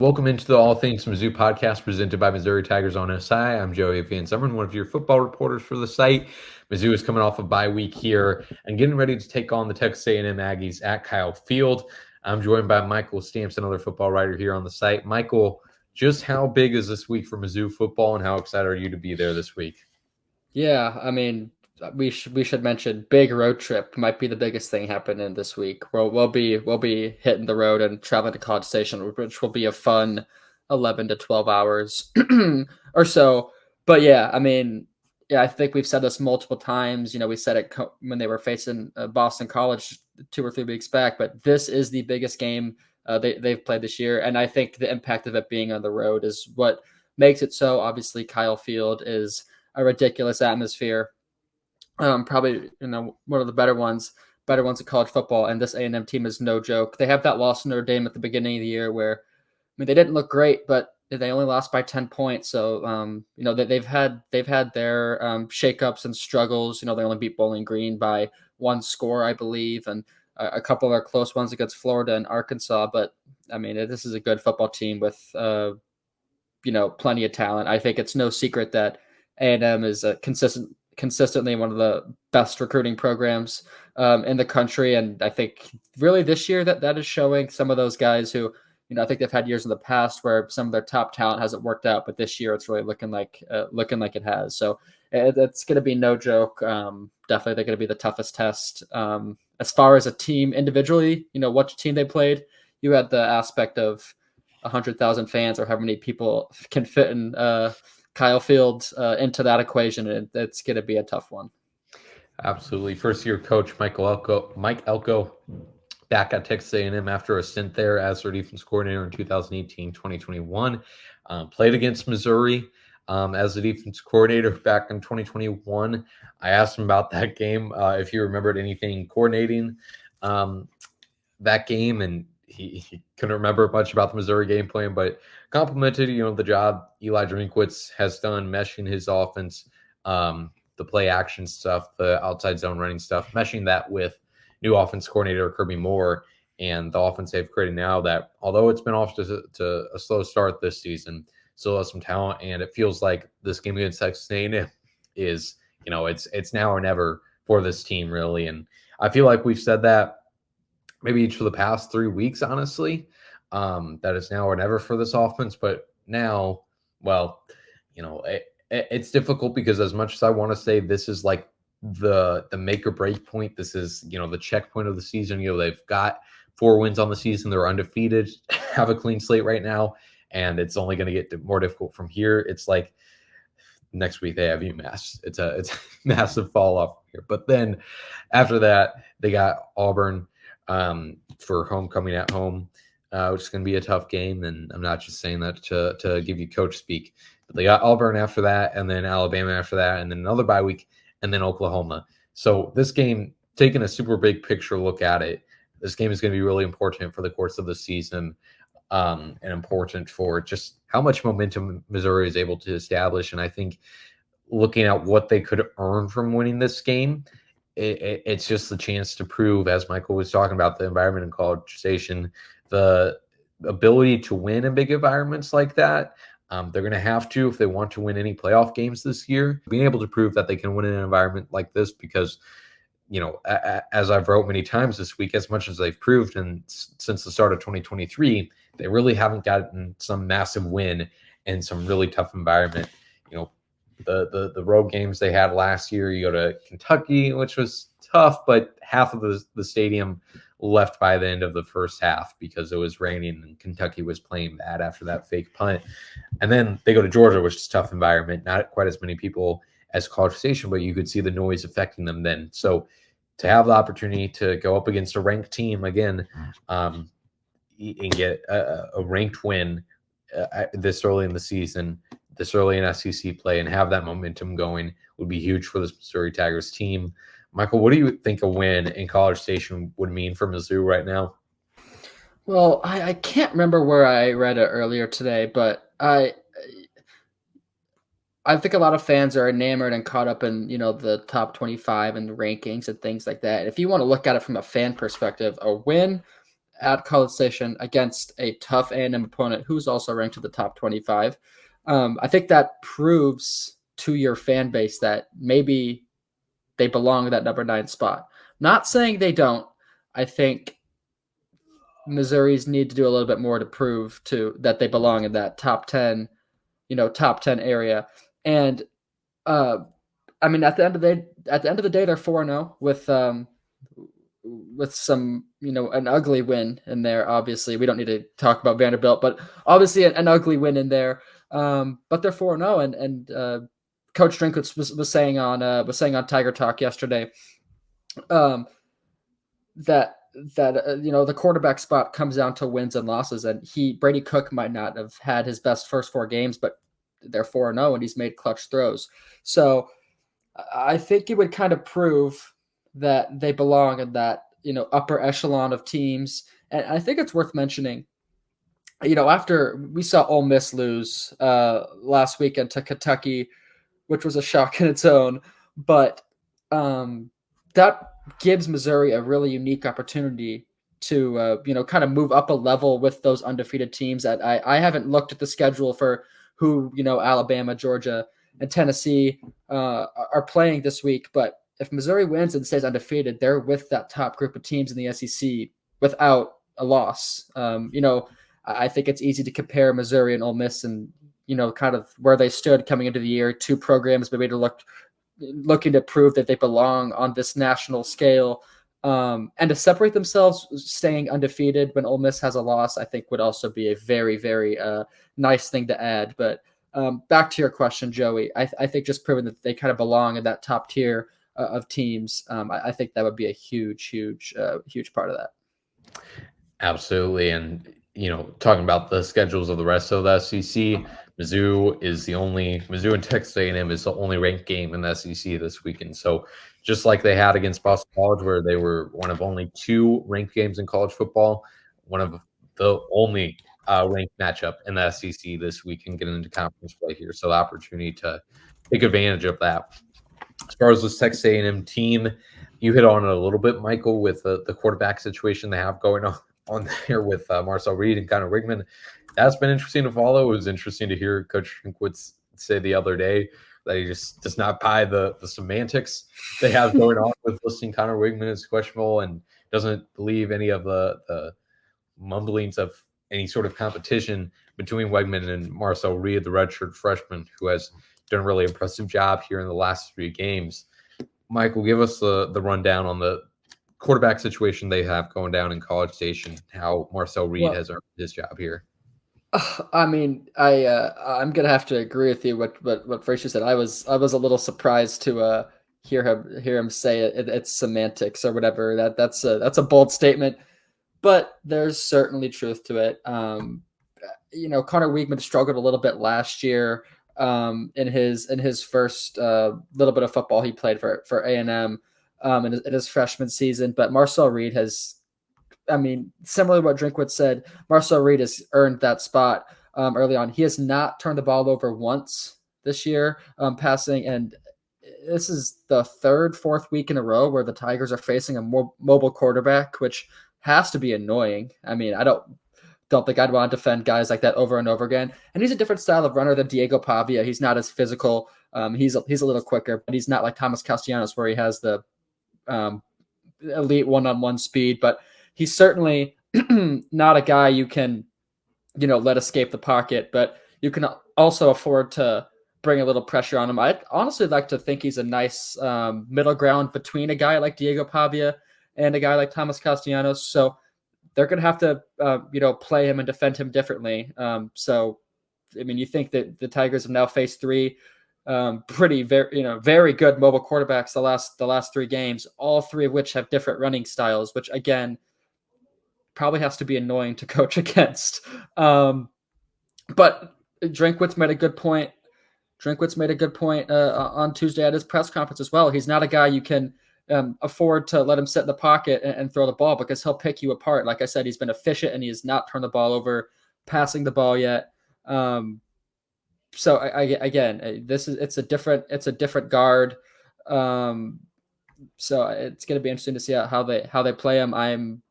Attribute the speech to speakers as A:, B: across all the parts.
A: Welcome into the All Things Mizzou podcast presented by Missouri Tigers on SI. I'm Joey Van Zummeren, one of your football reporters for the site. Mizzou is coming off a bye week here and getting ready to take on the Texas A&M Aggies at Kyle Field. I'm joined by Michael Stamps, another football writer here on the site. Michael, just how big is this week for Mizzou football, and how excited are you to be there this week?
B: Yeah, I mean, we should mention big road trip might be the biggest thing happening this week. We'll be hitting the road and traveling to College Station, which will be a fun 11 to 12 hours or so. But yeah, I mean, yeah, I think we've said this multiple times. We said it when they were facing Boston College 2 or 3 weeks back. But this is the biggest game they've played this year, and I think the impact of it being on the road is what makes it so. Obviously, Kyle Field is a ridiculous atmosphere. Probably one of the better ones in college football. And this A&M team is no joke. They have that loss to Notre Dame at the beginning of the year where, I mean, they didn't look great, but they only lost by 10 points. So they've had their shakeups and struggles. They only beat Bowling Green by one score, I believe, and a couple of our close ones against Florida and Arkansas. But I mean, this is a good football team with plenty of talent. I think it's no secret that A&M is consistently one of the best recruiting programs in the country, and I think really this year that is showing. Some of those guys who, I think they've had years in the past where some of their top talent hasn't worked out, but this year it's really looking like it has. So it's going to be no joke. Definitely, they're going to be the toughest test. As far as a team individually, what team they played, you had the aspect of 100,000 fans or however many people can fit in Kyle Field into that equation, and it's going to be a tough one.
A: Absolutely. First-year coach Mike Elko, back at Texas A&M after a stint there as their defense coordinator in 2018-2021. Played against Missouri as the defense coordinator back in 2021. I asked him about that game, if he remembered anything coordinating that game, and he couldn't remember much about the Missouri game plan, but complimented, the job Eli Drinkwitz has done meshing his offense, the play action stuff, the outside zone running stuff, meshing that with new offense coordinator Kirby Moore and the offense they've created now that, although it's been off to a slow start this season, still has some talent. And it feels like this game against Texas A&M is, it's now or never for this team, really. And I feel like we've said that maybe each of the past 3 weeks, honestly, that is now or never for this offense. But now, well, it's difficult because as much as I want to say this is like the make or break point, this is, the checkpoint of the season. They've got 4 wins on the season. They're undefeated, have a clean slate right now, and it's only going to get more difficult from here. It's like next week they have UMass. It's a massive fall off here. But then after that, they got Auburn for homecoming at home, which is going to be a tough game. And I'm not just saying that to give you coach speak, but they got Auburn after that, and then Alabama after that, and then another bye week, and then Oklahoma. So this game, taking a super big picture look at it, this game is going to be really important for the course of the season, and important for just how much momentum Missouri is able to establish. And I think looking at what they could earn from winning this game, it's just the chance to prove, as Michael was talking about, the environment in College Station, the ability to win in big environments like that. They're going to have to, if they want to win any playoff games this year, being able to prove that they can win in an environment like this, because, as I've wrote many times this week, as much as they've proved and since the start of 2023, they really haven't gotten some massive win in some really tough environment. The road games they had last year, you go to Kentucky, which was tough, but half of the stadium left by the end of the first half because it was raining and Kentucky was playing bad after that fake punt. And then they go to Georgia, which is a tough environment, not quite as many people as College Station, but you could see the noise affecting them then. So to have the opportunity to go up against a ranked team again, and get a ranked win this early in the season, this early in SEC play, and have that momentum going would be huge for this Missouri Tigers team. Michael, what do you think a win in College Station would mean for Mizzou right now?
B: Well, I can't remember where I read it earlier today, but I think a lot of fans are enamored and caught up in, the top 25 and the rankings and things like that. If you want to look at it from a fan perspective, a win at College Station against a tough A&M opponent who's also ranked in the top 25. I think that proves to your fan base that maybe they belong in that number 9 spot. Not saying they don't. I think Missouri's need to do a little bit more to prove to that they belong in that top 10, top 10 area. And I mean, at the end of the day, they're 4-0 with some, an ugly win in there. Obviously, we don't need to talk about Vanderbilt, but obviously an ugly win in there. But they're 4-0, and Coach Drinkwitz was saying on Tiger Talk yesterday that the quarterback spot comes down to wins and losses, and Brady Cook might not have had his best first 4 games, but they're 4-0 and he's made clutch throws. So I think it would kind of prove that they belong in that upper echelon of teams. And I think it's worth mentioning, after we saw Ole Miss lose last weekend to Kentucky, which was a shock in its own, but that gives Missouri a really unique opportunity to kind of move up a level with those undefeated teams. That I haven't looked at the schedule for who Alabama, Georgia, and Tennessee are playing this week, but if Missouri wins and stays undefeated, they're with that top group of teams in the SEC without a loss. I think it's easy to compare Missouri and Ole Miss and kind of where they stood coming into the year. 2 programs maybe looking to prove that they belong on this national scale, and to separate themselves, staying undefeated when Ole Miss has a loss, I think would also be a very, very nice thing to add. But back to your question, Joey, I think just proving that they kind of belong in that top tier of teams, I think that would be a huge part of that.
A: Absolutely. And, talking about the schedules of the rest of the SEC, Mizzou and Texas A&M is the only ranked game in the SEC this weekend. So just like they had against Boston College, where they were one of only 2 ranked games in college football, one of the only ranked matchup in the SEC this week and getting into conference play here. So the opportunity to take advantage of that. As far as this Texas A&M team, you hit on it a little bit, Michael, with the quarterback situation they have going on there with Marcel Reed and Connor Wigman. That's been interesting to follow. It was interesting to hear Coach Drinkwitz say the other day that he just does not buy the semantics they have going on with listing Connor Wigman as questionable and doesn't believe any of the mumblings of any sort of competition between Wegman and Marcel Reed, the redshirt freshman, who has done a really impressive job here in the last 3 games. Michael, give us the rundown on the quarterback situation they have going down in College Station, how Marcel Reed has earned his job here.
B: I mean, I'm gonna have to agree with you. What Frazier said, I was a little surprised to hear him say it's semantics or whatever. That's a bold statement, but there's certainly truth to it. Connor Wigman struggled a little bit last year in his first little bit of football he played for A&M in his freshman season, but Marcel Reed has. I mean, similar to what Drinkwitz said, Marcel Reed has earned that spot early on. He has not turned the ball over once this year passing, and this is the 3rd, 4th week in a row where the Tigers are facing a mobile quarterback, which has to be annoying. I mean, I don't think I'd want to defend guys like that over and over again. And he's a different style of runner than Diego Pavia. He's not as physical. He's a little quicker, but he's not like Thomas Castellanos where he has the elite one-on-one speed, but he's certainly not a guy you can, let escape the pocket, but you can also afford to bring a little pressure on him. I'd honestly like to think he's a nice middle ground between a guy like Diego Pavia and a guy like Thomas Castellanos. So they're going to have to, play him and defend him differently. So, I mean, you think that the Tigers have now faced 3 very good mobile quarterbacks the last 3 games, all 3 of which have different running styles, which again probably has to be annoying to coach against. But Drinkwitz made a good point. On Tuesday at his press conference as well. He's not a guy you can afford to let him sit in the pocket and throw the ball because he'll pick you apart. Like I said, he's been efficient and he has not turned the ball over, passing the ball yet. So it's a different guard. So it's going to be interesting to see how they play him. I'm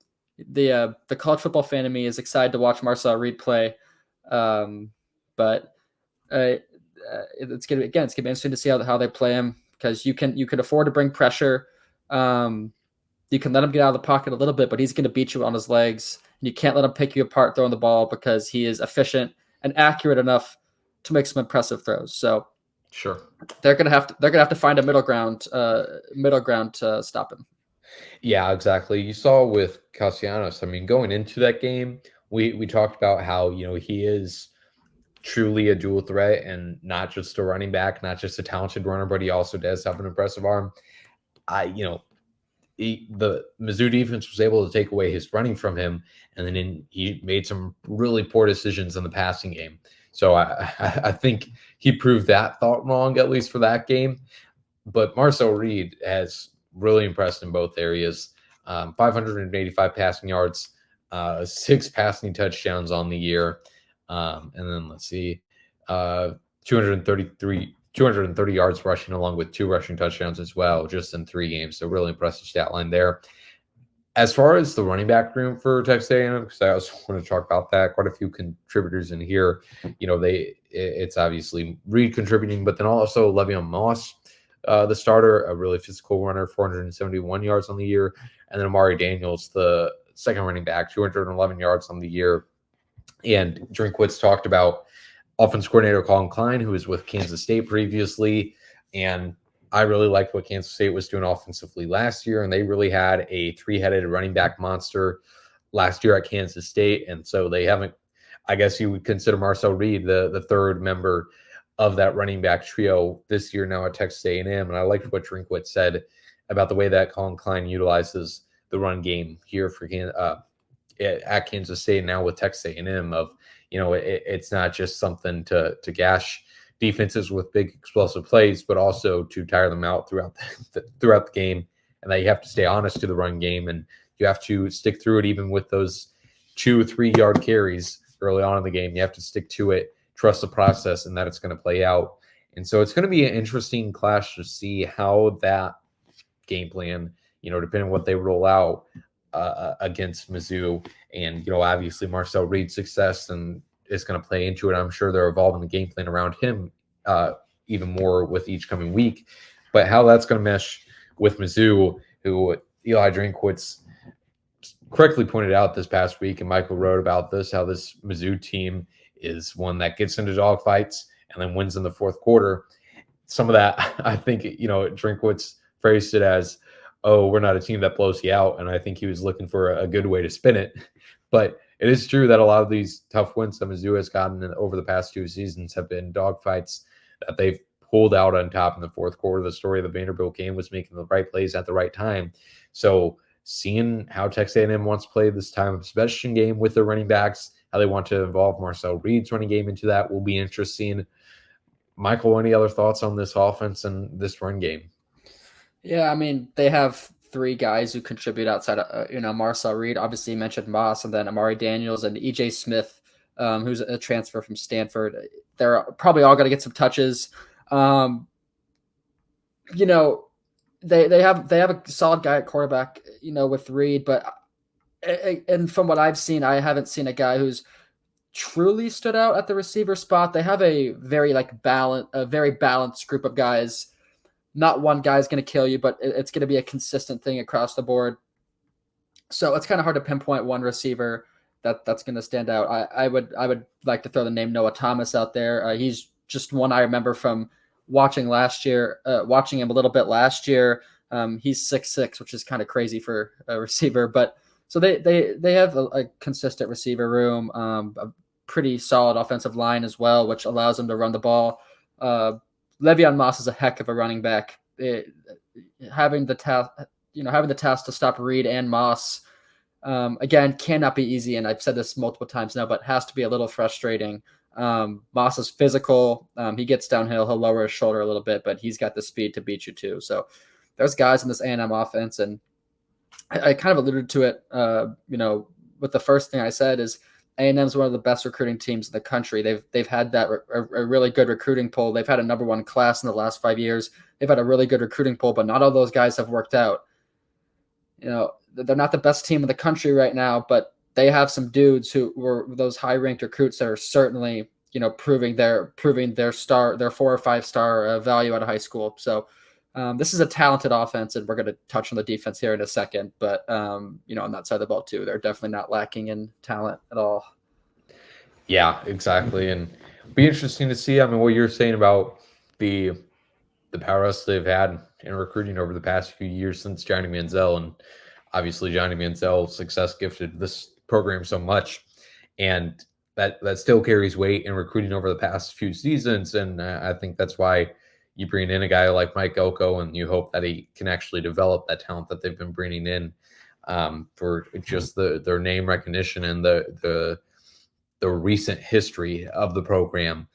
B: the college football fan in me is excited to watch Marcel Reed play, but it's gonna be interesting to see how they play him, because you can afford to bring pressure. You can let him get out of the pocket a little bit, but he's going to beat you on his legs. And you can't let him pick you apart throwing the ball, because he is efficient and accurate enough to make some impressive throws. So
A: Sure.
B: they're gonna have to find a middle ground to stop him.
A: Yeah, exactly. You saw with Castellanos. I mean, going into that game, we talked about how, he is truly a dual threat and not just a running back, not just a talented runner, but he also does have an impressive arm. The Mizzou defense was able to take away his running from him, and then he made some really poor decisions in the passing game. So I think he proved that thought wrong, at least for that game. But Marcel Reed has really impressed in both areas. 585 passing yards, 6 passing touchdowns on the year. And then let's see, 230 yards rushing, along with 2 rushing touchdowns as well, just in 3 games. So really impressive stat line there. As far as the running back room for Texas A&M, because I also want to talk about that, quite a few contributors in here. It's obviously Reed contributing, but then also Le'Veon Moss, the starter, a really physical runner, 471 yards on the year, and then Amari Daniels, the second running back, 211 yards on the year. And Drinkwitz talked about offensive coordinator Colin Klein, who was with Kansas State previously, and I really liked what Kansas State was doing offensively last year, and they really had a 3-headed running back monster last year at Kansas State, and so they haven't. I guess you would consider Marcel Reed the third member of that running back trio this year now at Texas A&M, and I liked what Drinkwitz said about the way that Colin Klein utilizes the run game here for at Kansas State now with Texas A&M. Of it's not just something to gash defenses with big explosive plays, but also to tire them out throughout the game, and that you have to stay honest to the run game, and you have to stick through it even with those 2-3 yard carries early on in the game. You have to stick to it, trust the process, and that it's going to play out. And so it's going to be an interesting clash to see how that game plan, depending on what they roll out against Mizzou, and obviously Marcel Reed's success and is going to play into it. I'm sure they're evolving the game plan around him even more with each coming week. But how that's going to mesh with Mizzou, who Eli Drinkwitz correctly pointed out this past week, and Michael wrote about this, how this Mizzou team is one that gets into dogfights and then wins in the fourth quarter. Some of that, I think, Drinkwitz phrased it as, oh, we're not a team that blows you out. And I think he was looking for a good way to spin it. But it is true that a lot of these tough wins that Mizzou has gotten over the past 2 seasons have been dogfights that they've pulled out on top in the fourth quarter. The story of the Vanderbilt game was making the right plays at the right time. So seeing how Texas A&M wants to play this time of possession game with their running backs, how they want to involve Marcel Reed's running game into that will be interesting. Michael, any other thoughts on this offense and this run game?
B: Yeah, I mean, they have 3 guys who contribute outside of, Marcel Reed. Obviously, you mentioned Moss, and then Amari Daniels and E.J. Smith, who's a transfer from Stanford. They're probably all going to get some touches. They have a solid guy at quarterback, with Reed, but and from what I've seen, I haven't seen a guy who's truly stood out at the receiver spot. They have a very balanced group of guys. Not one guy's going to kill you, but it's going to be a consistent thing across the board. So it's kind of hard to pinpoint one receiver that's going to stand out. I would like to throw the name Noah Thomas out there. He's just one I remember from watching him a little bit last year. He's 6'6", which is kind of crazy for a receiver. But so they have a consistent receiver room, a pretty solid offensive line as well, which allows them to run the ball. Le'Veon Moss is a heck of a running back. Having the task to stop Reed and Moss, again, cannot be easy. And I've said this multiple times now, but has to be a little frustrating. Moss is physical. He gets downhill. He'll lower his shoulder a little bit, but he's got the speed to beat you too. So there's guys in this A&M offense, and I kind of alluded to it, with the first thing I said is A&M is one of the best recruiting teams in the country. They've had that a really good recruiting pool. They've had a number 1 class in the last 5 years. They've had a really good recruiting pool, but not all those guys have worked out. they're not the best team in the country right now, but they have some dudes who were those high ranked recruits that are certainly proving their 4 or 5 star value out of high school. So this is a talented offense, and we're going to touch on the defense here in a second. But on that side of the ball too, they're definitely not lacking in talent at all.
A: Yeah, exactly, and be interesting to see. I mean, what you're saying about the powerhouse they've had in recruiting over the past few years since Johnny Manziel, and obviously Johnny Manziel's success gifted this program so much, and that still carries weight in recruiting over the past few seasons. And I think that's why you bring in a guy like Mike Elko, and you hope that he can actually develop that talent that they've been bringing in for just their name recognition and the recent history of the program.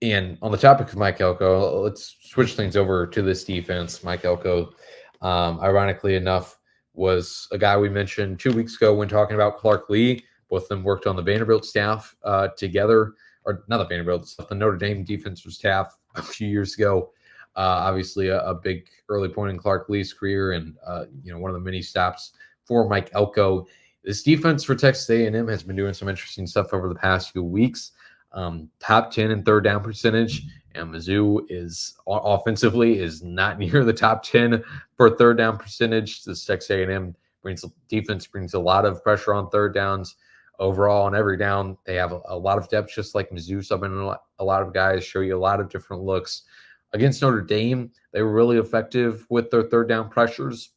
A: And on the topic of Mike Elko, let's switch things over to this defense. Mike Elko, ironically enough, was a guy we mentioned 2 weeks ago when talking about Clark Lee. Both of them worked on the Vanderbilt staff together, or not the Vanderbilt, the Notre Dame defensive staff a few years ago. Obviously, a big early point in Clark Lee's career, and one of the many stops for Mike Elko. This defense for Texas A&M has been doing some interesting stuff over the past few weeks. Top 10 in third down percentage, and Mizzou is offensively is not near the top 10 for third down percentage. This Texas A&M defense brings a lot of pressure on third downs. Overall, on every down, they have a lot of depth, just like Mizzou. Subbing a lot of guys, show you a lot of different looks. Against Notre Dame, they were really effective with their third down pressures.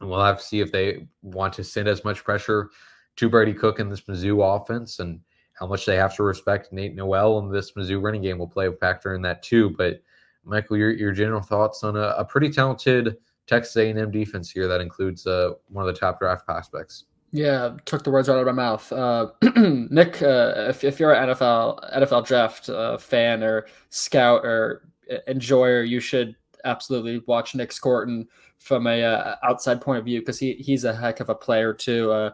A: And we'll have to see if they want to send as much pressure to Brady Cook in this Mizzou offense, and how much they have to respect Nate Noel in this Mizzou running game will play a factor in that too. But Michael, your general thoughts on a pretty talented Texas A&M defense here that includes one of the top draft prospects.
B: Yeah, took the words right out of my mouth. Nick, if you're an NFL draft fan or scout or enjoyer, you should absolutely watch Nick Scorton from a outside point of view, because he's a heck of a player too.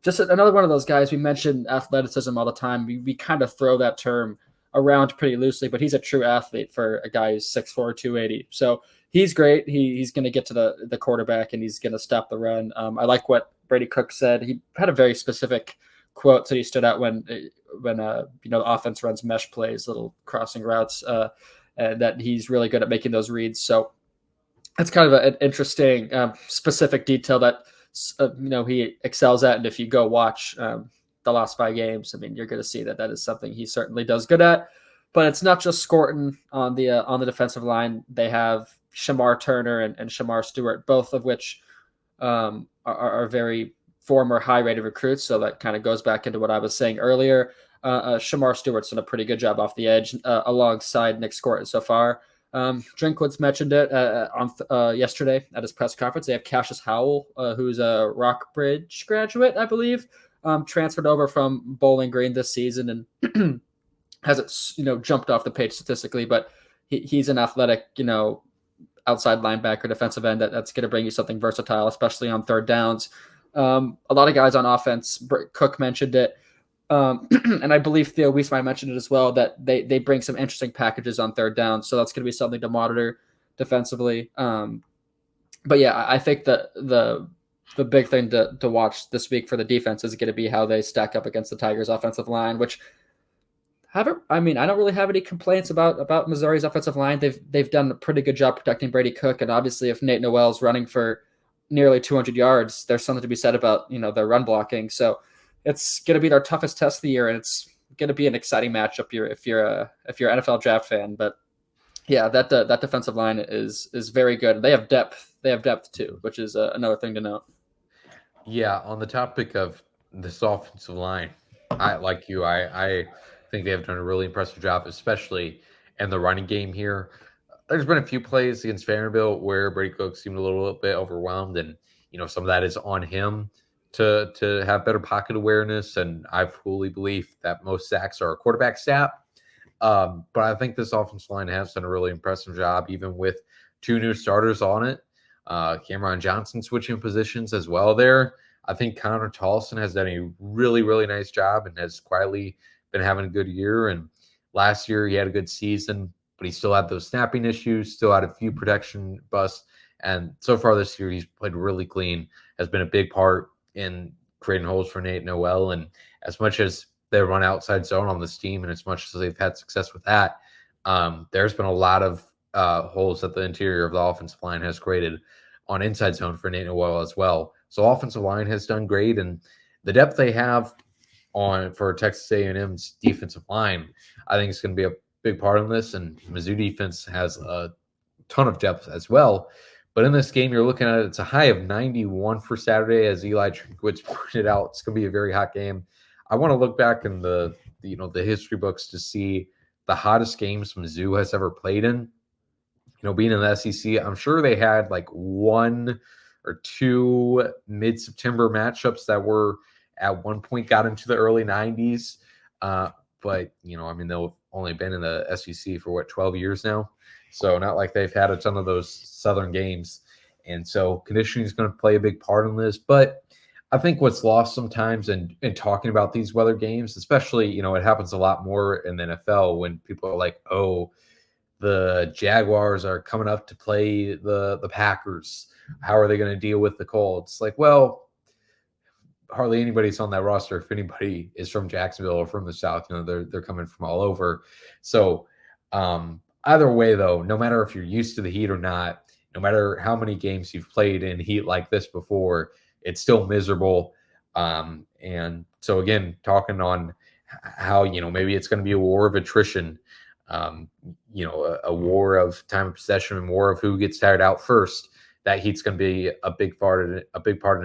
B: Just another one of those guys. We mentioned athleticism all the time. We kind of throw that term around pretty loosely, but he's a true athlete for a guy who's 6'4", 280. So he's great. He's going to get to the quarterback, and he's going to stop the run. I like what Brady Cook said. He had a very specific quote that he stood out when the offense runs mesh plays, little crossing routes, and that he's really good at making those reads. So that's kind of an interesting specific detail that he excels at. And if you go watch the last 5 games, I mean, you're going to see that is something he certainly does good at. But it's not just Scorton on the defensive line. They have Shamar Turner and Shamar Stewart, both of which are very former high-rated recruits. So that kind of goes back into what I was saying earlier. Shamar Stewart's done a pretty good job off the edge alongside Nick Scorton so far. Drinkwitz mentioned it on yesterday at his press conference. They have Cassius Howell, who's a Rockbridge graduate, I believe, transferred over from Bowling Green this season, and hasn't jumped off the page statistically, but he's an athletic outside linebacker, defensive end that's going to bring you something versatile, especially on third downs. A lot of guys on offense. Cook mentioned it. And I believe Theo Wiesmeyer mentioned it as well, that they bring some interesting packages on third down. So that's going to be something to monitor defensively. But yeah, I think that the big thing to watch this week for the defense is going to be how they stack up against the Tigers' offensive line, which I don't really have any complaints about Missouri's offensive line. They've done a pretty good job protecting Brady Cook. And obviously if Nate Noel's running for nearly 200 yards, there's something to be said about, their run blocking. So it's going to be their toughest test of the year, and it's going to be an exciting matchup if you're an NFL draft fan. But yeah, that defensive line is very good. They have depth. They have depth too, which is another thing to note.
A: Yeah, on the topic of this offensive line, I think they have done a really impressive job, especially in the running game here. There's been a few plays against Vanderbilt where Brady Cook seemed a little bit overwhelmed, and some of that is on him to have better pocket awareness, and I fully believe that most sacks are a quarterback stat. But I think this offensive line has done a really impressive job, even with 2 new starters on it. Cameron Johnson switching positions as well there. I think Connor Tolson has done a really, really nice job and has quietly been having a good year. And last year he had a good season, but he still had those snapping issues, still had a few protection busts And so far this year, he's played really clean, has been a big part in creating holes for Nate Noel. And as much as they run outside zone on this team, and as much as they've had success with that, there's been a lot of holes that the interior of the offensive line has created on inside zone for Nate Noel as well. So offensive line has done great, and the depth they have for Texas A&M's defensive line, I think it's going to be a big part of this. And Mizzou defense has a ton of depth as well. But in this game, you're looking at it's a high of 91 for Saturday, as Eli Drinkwitz pointed out. It's going to be a very hot game. I want to look back in the history books to see the hottest games Mizzou has ever played in. Being in the SEC, I'm sure they had like 1 or 2 mid-September matchups that were at one point got into the early 90s. But, they've only been in the SEC for 12 years now. So not like they've had a ton of those Southern games. And so conditioning is going to play a big part in this. But I think what's lost sometimes in talking about these weather games, especially, it happens a lot more in the NFL when people are like, oh, the Jaguars are coming up to play the Packers. How are they going to deal with the cold? It's like, well, hardly anybody's on that roster. If anybody is from Jacksonville or from the South, they're coming from all over. So either way, though, no matter if you're used to the heat or not, no matter how many games you've played in heat like this before, it's still miserable. And so, again, talking on how, maybe it's going to be a war of attrition, a war of time of possession and war of who gets tired out first. That heat's going to be a big part in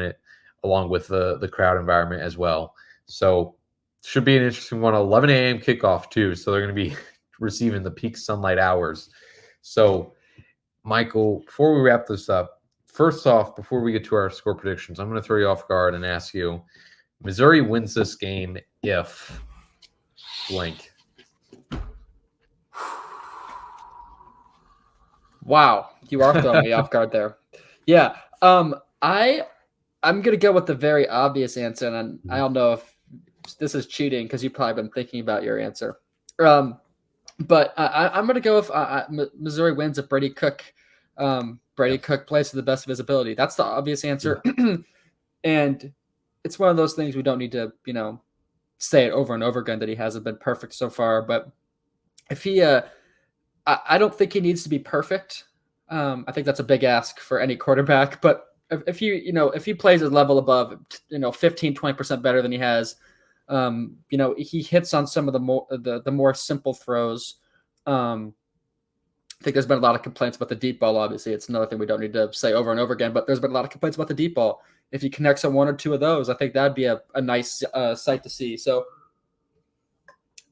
A: it, along with the crowd environment as well. So should be an interesting one. 11 a.m. kickoff too. So they're going to be receiving the peak sunlight hours. So Michael, before we wrap this up, first off, before we get to our score predictions, I'm going to throw you off guard and ask you, Missouri wins this game if blank.
B: Wow, you are throwing me off guard there. Yeah, I'm gonna go with the very obvious answer, and I don't know if this is cheating because you've probably been thinking about your answer. But I'm gonna go with Missouri wins if Brady Cook plays to the best of his ability. That's the obvious answer, and it's one of those things we don't need to say it over and over again that he hasn't been perfect so far. But if he I don't think he needs to be perfect. I think that's a big ask for any quarterback. But if he plays a level above, 15, 20% better than he has, he hits on some of the more simple throws. I think there's been a lot of complaints about the deep ball. Obviously, it's another thing we don't need to say over and over again. But there's been a lot of complaints about the deep ball. If he connects on 1 or 2 of those, I think that'd be a nice sight to see. So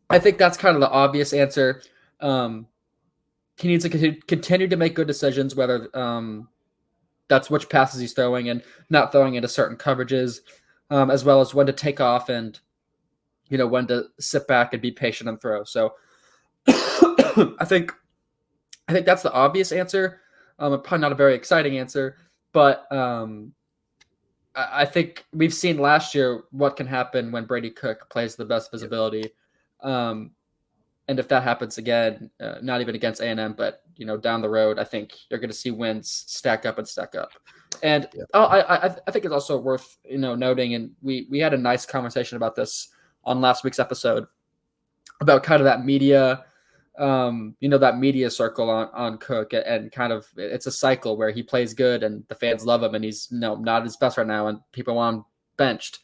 B: I think that's kind of the obvious answer. He needs to continue to make good decisions, whether that's which passes he's throwing and not throwing into certain coverages, as well as when to take off and, when to sit back and be patient and throw. So I think that's the obvious answer. Probably not a very exciting answer, but I think we've seen last year what can happen when Brady Cook plays the best visibility. And if that happens again, not even against A&M, but down the road, I think you're going to see wins stack up. And I think it's also worth noting, and we had a nice conversation about this on last week's episode about kind of that media, that media circle on Cook, and kind of it's a cycle where he plays good and the fans love him, and he's not at his best right now, and people want him benched.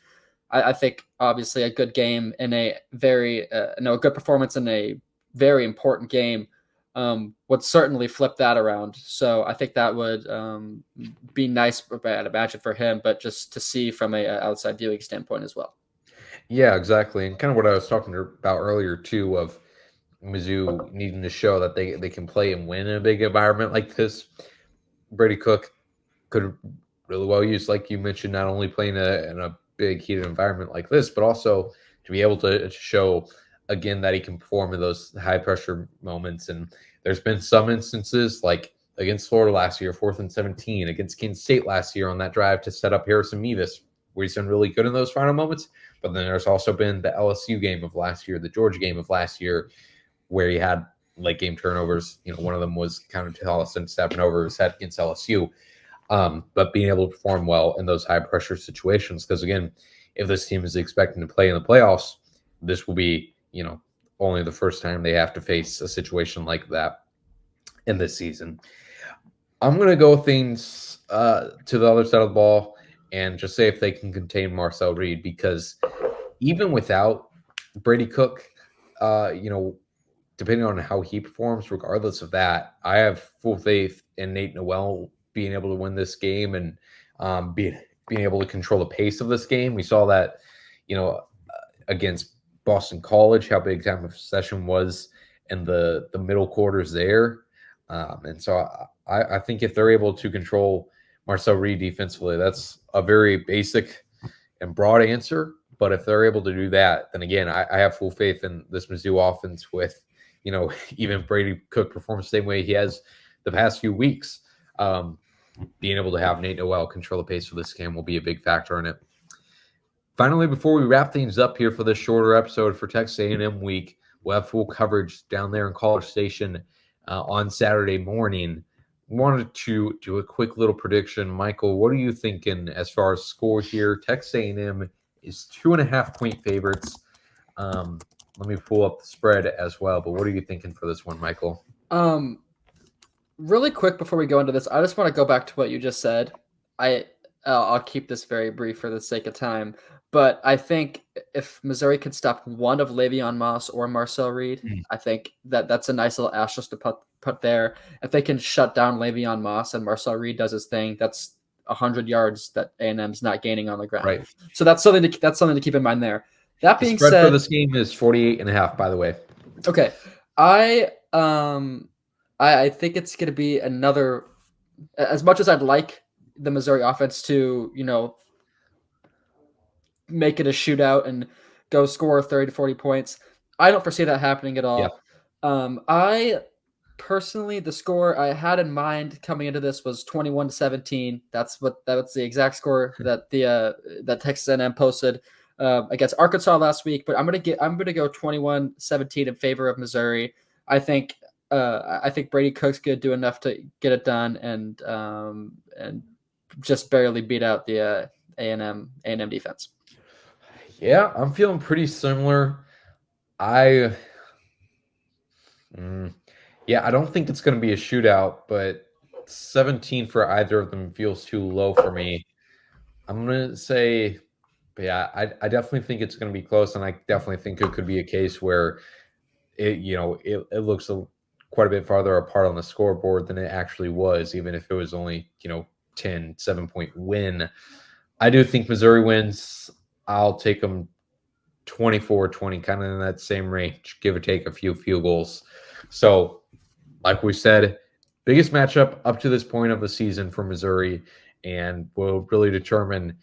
B: I think obviously a good game in a very a good performance in a very important game would certainly flip that around. So I think that would be nice, I'd imagine, for him, but just to see from a outside viewing standpoint as well.
A: Yeah, exactly. And kind of what I was talking about earlier too, of Mizzou needing to show that they can play and win in a big environment like this. Brady Cook could really well use, like you mentioned, not only playing in a big heated environment like this, but also to be able to show again that he can perform in those high pressure moments. And there's been some instances like against Florida last year, 4th and 17, against Kansas State last year on that drive to set up Harrison Mevis, where he's been really good in those final moments. But then there's also been the LSU game of last year, the Georgia game of last year, where he had late game turnovers. One of them was kind of Tolleson stepping over his head against LSU. But being able to perform well in those high pressure situations, because again, if this team is expecting to play in the playoffs, this will be, only the first time they have to face a situation like that in this season. I'm going to go things to the other side of the ball and just say if they can contain Marcel Reed, because even without Brady Cook, depending on how he performs, regardless of that, I have full faith in Nate Noel being able to win this game and being able to control the pace of this game. We saw that, against Boston College, how big time of possession was in the middle quarters there. And so I think if they're able to control Marcel Reed defensively, that's a very basic and broad answer. But if they're able to do that, then again, I have full faith in this Mizzou offense with, even Brady Cook performs the same way he has the past few weeks. Being able to have Nate Noel control the pace for this game will be a big factor in it. Finally, before we wrap things up here for this shorter episode for Texas A&M week, we'll have full coverage down there in College Station on Saturday morning. Wanted to do a quick little prediction. Michael, what are you thinking as far as score here? Texas A&M is 2.5-point favorites. Let me pull up the spread as well, but what are you thinking for this one, Michael?
B: Really quick before we go into this, I just want to go back to what you just said. I'll keep this very brief for the sake of time, but I think if Missouri can stop one of Le'Veon Moss or Marcel Reed, I think that's a nice little asterisk to put there. If they can shut down Le'Veon Moss and Marcel Reed does his thing, that's 100 yards that A&M's not gaining on the ground.
A: Right.
B: So that's something to keep in mind there. That being
A: said,
B: for
A: this game is 48.5, by the way.
B: Okay, I think it's going to be another. As much as I'd like the Missouri offense to, make it a shootout and go score 30 to 40 points, I don't foresee that happening at all.
A: Yeah.
B: I personally, the score I had in mind coming into this was 21-17. That's the exact score that that Texas A&M posted against Arkansas last week. But I'm gonna go 21-17 in favor of Missouri. I think Brady Cook's gonna do enough to get it done and just barely beat out the A&M defense.
A: Yeah, I'm feeling pretty similar. I don't think it's going to be a shootout, but 17 for either of them feels too low for me. I'm going to say, I definitely think it's going to be close, and I definitely think it could be a case where it looks quite a bit farther apart on the scoreboard than it actually was, even if it was only 7-point win. I do think Missouri wins. I'll take them 24-20, kind of in that same range, give or take a few field goals. So, like we said, biggest matchup up to this point of the season for Missouri, and will really determine,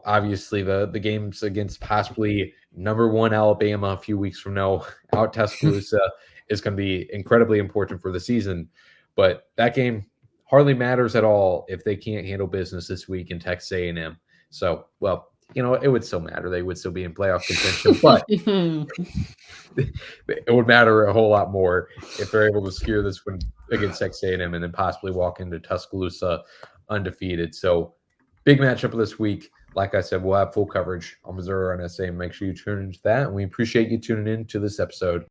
A: obviously the games against possibly number 1 Alabama a few weeks from now out Tuscaloosa is going to be incredibly important for the season. But that game hardly matters at all if they can't handle business this week in Texas A&M. So, well, it would still matter. They would still be in playoff contention, but it would matter a whole lot more if they're able to secure this win against Texas A&M and then possibly walk into Tuscaloosa undefeated. So, big matchup this week. Like I said, we'll have full coverage on Missouri on SA. Make sure you tune into that, and we appreciate you tuning in to this episode.